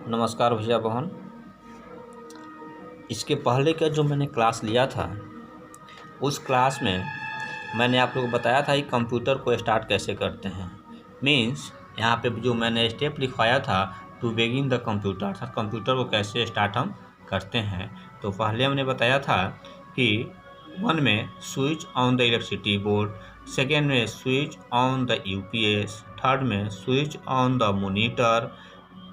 नमस्कार भैया बहन। इसके पहले का जो मैंने क्लास लिया था उस क्लास में मैंने आप लोगों को बताया था कि कंप्यूटर को स्टार्ट कैसे करते हैं। मीन्स यहाँ पे जो मैंने स्टेप लिखवाया था टू बिगिन द कंप्यूटर, अर्थात कंप्यूटर को कैसे स्टार्ट हम करते हैं। तो पहले हमने बताया था कि 1 में switch on the electricity board, second में switch on the UPS, third में switch on the monitor,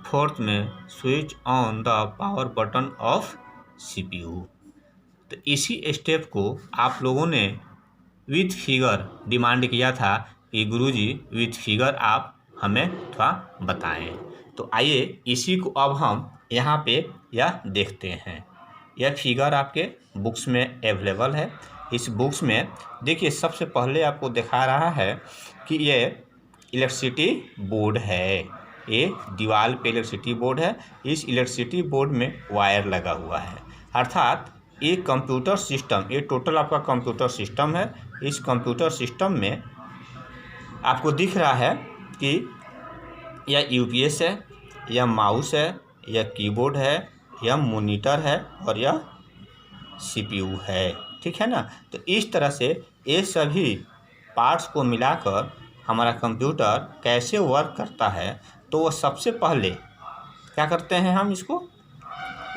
fourth में switch on the power button of CPU. तो इसी स्टेप को आप लोगों ने विथ फिगर डिमांड किया था कि गुरुजी विथ फिगर आप हमें थोड़ा बताएं। तो आइए इसी को अब हम यहाँ पे यह देखते हैं। यह फिगर आपके बुक्स में अवेलेबल है। इस बुक्स में देखिए सबसे पहले आपको दिखा रहा है कि ये इलेक्ट्रिसिटी बोर्ड है। ये दीवार पे इलेक्ट्रिसिटी बोर्ड है। इस इलेक्ट्रिसिटी बोर्ड में वायर लगा हुआ है, अर्थात ये कंप्यूटर सिस्टम, ये टोटल आपका कंप्यूटर सिस्टम है। इस कंप्यूटर सिस्टम में आपको दिख रहा है कि यह यूपीएस है, यह माउस है, यह कीबोर्ड है, यह मॉनिटर है और यह सीपीयू है। ठीक है ना। तो इस तरह से ये सभी पार्ट्स को मिलाकर हमारा कंप्यूटर कैसे वर्क करता है। तो वो सबसे पहले क्या करते हैं, हम इसको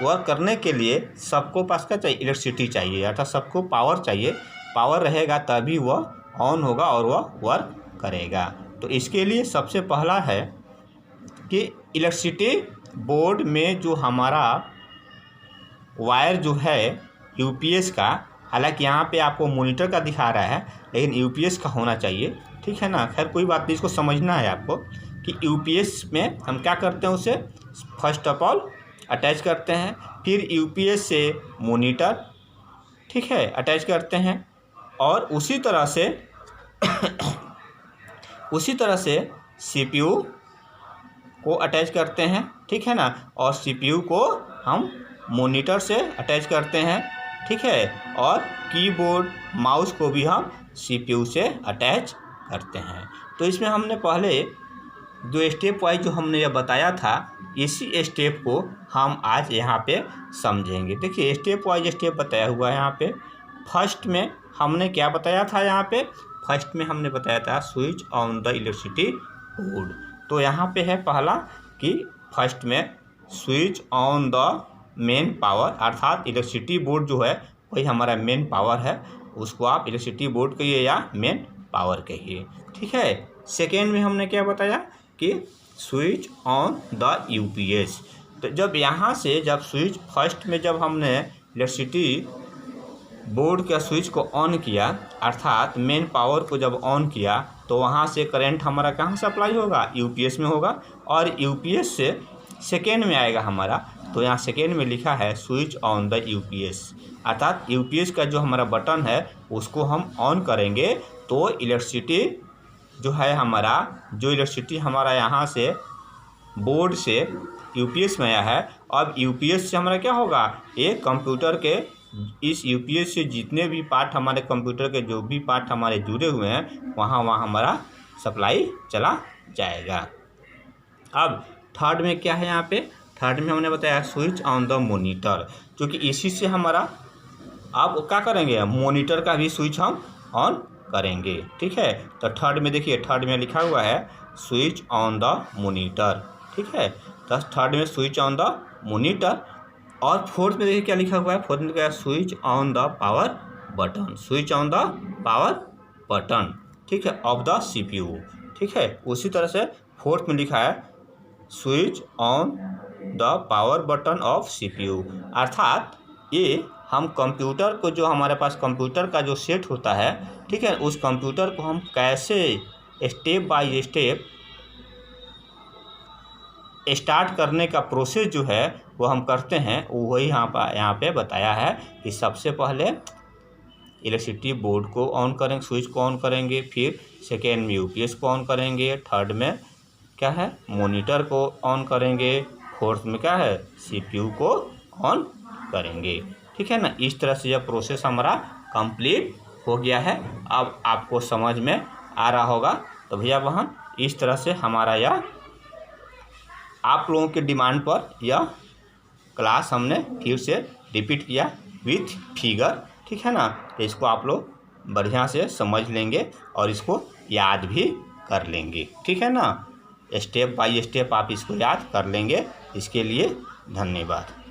वर्क करने के लिए सबको पास क्या चाहिए, इलेक्ट्रिसिटी चाहिए, अर्थात सबको पावर चाहिए। पावर रहेगा तभी वह ऑन होगा और वह वर्क करेगा। तो इसके लिए सबसे पहला है कि इलेक्ट्रिसिटी बोर्ड में जो हमारा वायर जो है यूपीएस का, हालांकि यहाँ पे आपको मॉनिटर का दिखा रहा है लेकिन यूपीएस का होना चाहिए। ठीक है ना। खैर कोई बात नहीं, इसको समझना है आपको कि यूपीएस में हम क्या करते हैं, उसे फर्स्ट ऑफ ऑल अटैच करते हैं, फिर यूपीएस से मॉनिटर, ठीक है, अटैच करते हैं और उसी तरह से सीपीयू को अटैच करते हैं। ठीक है ना। और सीपीयू को हम मॉनिटर से अटैच करते हैं। ठीक है। और कीबोर्ड माउस को भी हम सीपीयू से अटैच करते हैं। तो इसमें हमने पहले जो स्टेप वाइज जो हमने यह बताया था, इसी स्टेप को हम आज यहाँ पे समझेंगे। देखिए स्टेप वाइज स्टेप बताया हुआ है यहाँ पे। फर्स्ट में हमने क्या बताया था, यहाँ पे फर्स्ट में हमने बताया था switch on the electricity board. तो यहाँ पे है पहला कि फर्स्ट में switch on the main power, अर्थात इलेक्ट्रिसिटी बोर्ड जो है वही हमारा मेन पावर है, उसको आप इलेक्ट्रिसिटी बोर्ड कहिए या मेन पावर कहिए। ठीक है। सेकेंड में हमने क्या बताया कि स्विच ऑन द यूपीएस। तो जब यहाँ से जब स्विच फर्स्ट में जब हमने इलेक्ट्रिसिटी बोर्ड के स्विच को ऑन किया, अर्थात मेन पावर को जब ऑन किया, तो वहाँ से करंट हमारा कहाँ से अप्लाई होगा, यूपीएस में होगा और यूपीएस से सेकेंड में आएगा हमारा। तो यहाँ सेकेंड में लिखा है स्विच ऑन द यूपीएस, अर्थात यूपीएस का जो हमारा बटन है उसको हम ऑन करेंगे तो इलेक्ट्रिसिटी जो है हमारा, जो इलेक्ट्रिसिटी हमारा यहाँ से बोर्ड से यूपीएस में आया है, अब यूपीएस से हमारा क्या होगा, ये कंप्यूटर के इस यूपीएस से जितने भी पार्ट हमारे कंप्यूटर के जो भी पार्ट हमारे जुड़े हुए हैं वहाँ हमारा सप्लाई चला जाएगा। अब थर्ड में क्या है, यहाँ पे थर्ड में हमने बताया स्विच ऑन द मॉनिटर, क्योंकि इसी से हमारा अब क्या करेंगे, मॉनिटर का भी स्विच हम ऑन करेंगे। ठीक है। तो थर्ड में देखिए, थर्ड में लिखा हुआ है स्विच ऑन द मॉनिटर। ठीक है। तो थर्ड में स्विच ऑन द मॉनिटर। और फोर्थ में देखिए क्या लिखा हुआ है, फोर्थ में क्या है, switch on the power button, switch on the power button, ठीक है, ऑफ द सीपीयू। ठीक है। उसी तरह से फोर्थ में लिखा है switch on the power button of CPU, अर्थात ये हम कंप्यूटर को, जो हमारे पास कंप्यूटर का जो सेट होता है, ठीक है, उस कंप्यूटर को हम कैसे स्टेप बाय स्टेप स्टार्ट करने का प्रोसेस जो है वो हम करते हैं, वही यहाँ पे बताया है कि सबसे पहले इलेक्ट्रिसिटी बोर्ड को ऑन करेंगे, स्विच को ऑन करेंगे, फिर सेकेंड में यूपीएस को ऑन करेंगे, थर्ड में क्या है, मॉनिटर को ऑन करेंगे, फोर्थ में क्या है, सीपीयू को ऑन करेंगे। ठीक है ना। इस तरह से यह प्रोसेस हमारा कंप्लीट हो गया है। अब आपको समझ में आ रहा होगा। तो भैया बहन इस तरह से हमारा यह आप लोगों के डिमांड पर यह क्लास हमने फिर से रिपीट किया विथ फिगर, ठीक है ना। तो इसको आप लोग बढ़िया से समझ लेंगे और इसको याद भी कर लेंगे, ठीक है ना। स्टेप बाय स्टेप आप इसको याद कर लेंगे। इसके लिए धन्यवाद।